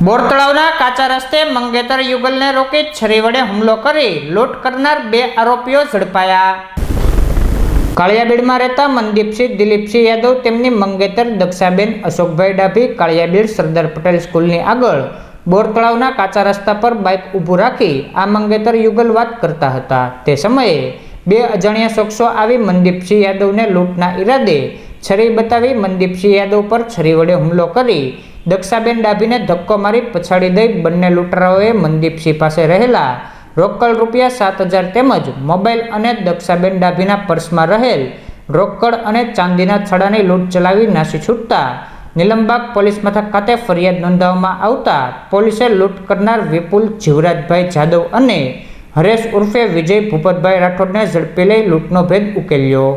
બોર તળાવના કાચા રસ્તે મંગેતર યુગલને રોકી છરી વડે હુમલો કરી લૂંટ કરનાર 2 આરોપીઓ ઝડપાયા. કાળિયાબીડમાં રહેતા મનદીપસિંહ દિલીપસિંહ યાદવ તેમની મંગેતર દક્ષાબેન અશોકભાઈ ડાભી કાળિયાબીડ સરદાર પટેલ સ્કૂલની આગળ બોર તળાવના કાચા રસ્તા પર બાઇક ઊભું રાખી આ મંગેતર યુગલ વાત કરતા હતા. તે સમયે 2 અજાણ્યા શખ્સો આવી મનદીપસિંહ યાદવને લૂંટના ઈરાદે છરી બતાવી મનદીપસિંહ યાદવ પર છરી વડે હુમલો કરી દક્ષાબેન ડાભીને ધક્કો મારી પછાડી દઈ બંને લૂંટારાઓએ મનદીપસિંહ પાસે રહેલા રોકડ રૂપિયા 7,000 તેમજ મોબાઈલ અને દક્ષાબેન ડાભીના પર્સમાં રહેલ રોકડ અને ચાંદીના છડાની લૂંટ ચલાવી નાસી છૂટતા નીલમબાગ પોલીસ મથક ખાતે ફરિયાદ નોંધાવવામાં આવતા પોલીસે લૂંટ કરનાર વિપુલ જીવરાજભાઈ જાદવ અને હરેશ ઉર્ફે વિજય ભૂપતભાઈ રાઠોડને ઝડપી લઈ લૂંટનો ભેદ ઉકેલ્યો.